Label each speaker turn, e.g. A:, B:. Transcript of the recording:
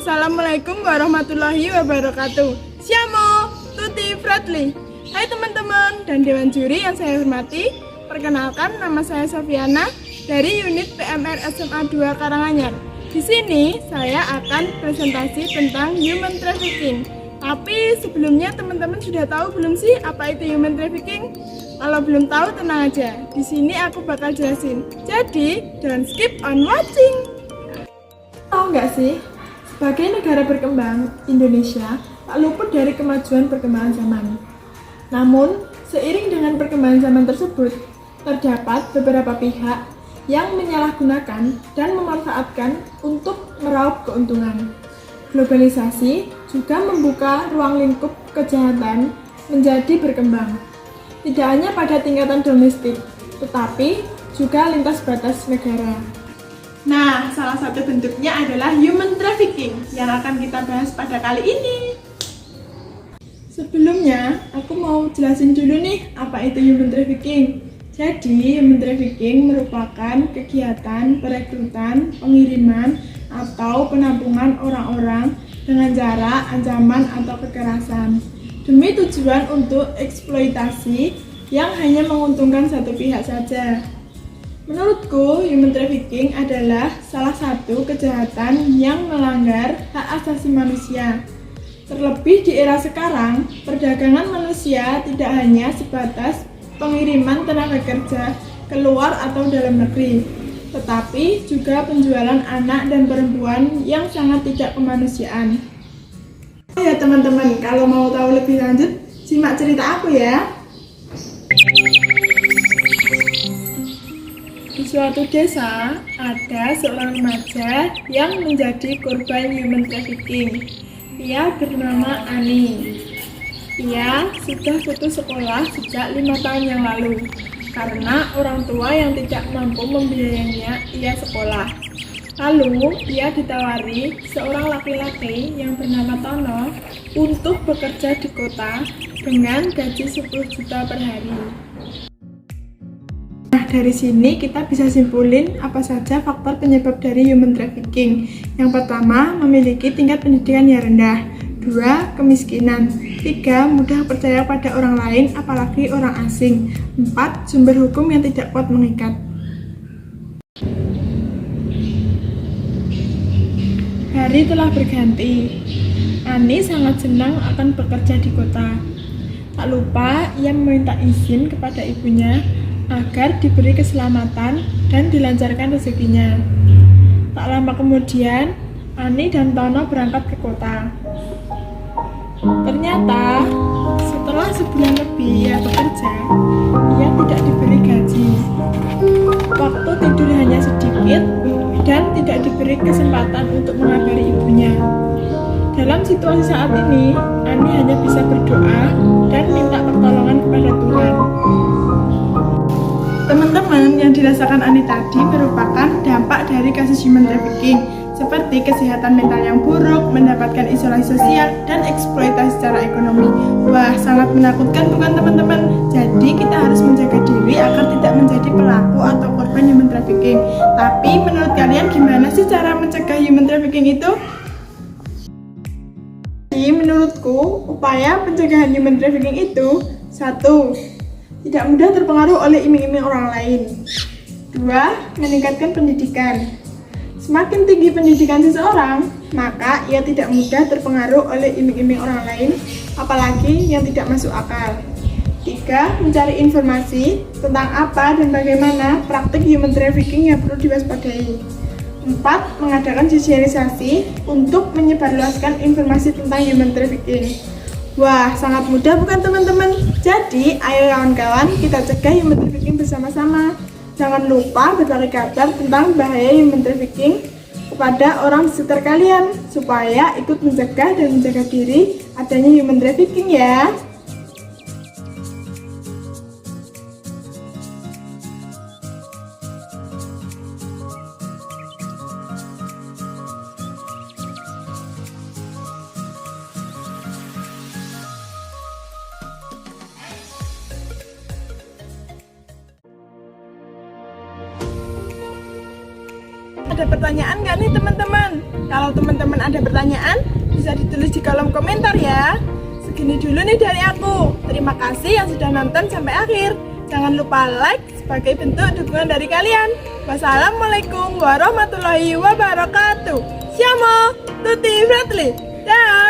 A: Assalamualaikum warahmatullahi wabarakatuh. Siamo, tutti fratelli. Hai teman-teman dan Dewan Juri yang saya hormati. Perkenalkan, nama saya Sofiana dari unit PMR SMA 2 Karanganyar. Di sini saya akan presentasi tentang human trafficking. Tapi sebelumnya teman-teman sudah tahu belum sih apa itu human trafficking? Kalau belum tahu tenang aja. Di sini aku bakal jelasin. Jadi, don't skip on watching. Tahu nggak sih? Sebagai negara berkembang, Indonesia tak luput dari kemajuan perkembangan zaman. Namun, seiring dengan perkembangan zaman tersebut, terdapat beberapa pihak yang menyalahgunakan dan memanfaatkan untuk meraup keuntungan. Globalisasi juga membuka ruang lingkup kejahatan menjadi berkembang. Tidak hanya pada tingkatan domestik, tetapi juga lintas batas negara. Nah, salah satu bentuknya adalah human trafficking yang akan kita bahas pada kali ini. Sebelumnya, aku mau jelasin dulu nih apa itu human trafficking. Jadi, human trafficking merupakan kegiatan perekrutan, pengiriman, atau penampungan orang-orang dengan cara ancaman atau kekerasan demi tujuan untuk eksploitasi yang hanya menguntungkan satu pihak saja. Menurutku, human trafficking adalah salah satu kejahatan yang melanggar hak asasi manusia. Terlebih di era sekarang, perdagangan manusia tidak hanya sebatas pengiriman tenaga kerja keluar atau dalam negeri, tetapi juga penjualan anak dan perempuan yang sangat tidak kemanusiaan. Oh ya teman-teman, kalau mau tahu lebih lanjut, simak cerita aku ya. Di suatu desa, ada seorang remaja yang menjadi korban human trafficking. Ia bernama Ani. Ia sudah putus sekolah sejak 5 tahun yang lalu karena orang tua yang tidak mampu membiayainya ia sekolah. Lalu, ia ditawari seorang laki-laki yang bernama Tono untuk bekerja di kota dengan gaji 10 juta per hari. Nah, dari sini kita bisa simpulin apa saja faktor penyebab dari human trafficking. Yang pertama, memiliki tingkat pendidikan yang rendah. 2. Kemiskinan. 3. Mudah percaya pada orang lain, apalagi orang asing. 4. Sumber hukum yang tidak kuat mengikat. Hari telah berganti. Ani sangat senang akan bekerja di kota. Tak lupa, ia meminta izin kepada ibunya agar diberi keselamatan dan dilancarkan rezekinya. Tak lama kemudian, Ani dan Tono berangkat ke kota. Ternyata, setelah sebulan lebih ia bekerja, ia tidak diberi gaji. Waktu tidur hanya sedikit dan tidak diberi kesempatan untuk mengabari ibunya. Dalam situasi saat ini, Ani hanya bisa berdoa dan minta pertolongan kepada Tuhan. Teman-teman, yang dirasakan Ani tadi merupakan dampak dari kasus human trafficking, seperti kesehatan mental yang buruk, mendapatkan isolasi sosial, dan eksploitasi secara ekonomi. Wah, sangat menakutkan bukan teman-teman? Jadi kita harus menjaga diri agar tidak menjadi pelaku atau korban human trafficking. Tapi menurut kalian gimana sih cara mencegah human trafficking itu? Menurutku, upaya pencegahan human trafficking itu 1. Tidak mudah terpengaruh oleh iming-iming orang lain. 2. Meningkatkan pendidikan. Semakin tinggi pendidikan seseorang, maka ia tidak mudah terpengaruh oleh iming-iming orang lain, apalagi yang tidak masuk akal. 3. Mencari informasi tentang apa dan bagaimana praktik human trafficking yang perlu diwaspadai. 4. Mengadakan sosialisasi untuk menyebarluaskan informasi tentang human trafficking. Wah, sangat mudah bukan teman-teman? Jadi, ayo kawan-kawan kita cegah human trafficking bersama-sama. Jangan lupa berbagi kabar tentang bahaya human trafficking kepada orang di sekitar kalian, supaya ikut mencegah dan menjaga diri adanya human trafficking ya. Ada pertanyaan nggak nih teman-teman? Kalau teman-teman ada pertanyaan, bisa ditulis di kolom komentar ya. Segini dulu nih dari aku. Terima kasih yang sudah nonton sampai akhir. Jangan lupa like sebagai bentuk dukungan dari kalian. Wassalamualaikum warahmatullahi wabarakatuh. Siamo tutti fratelli. Dah.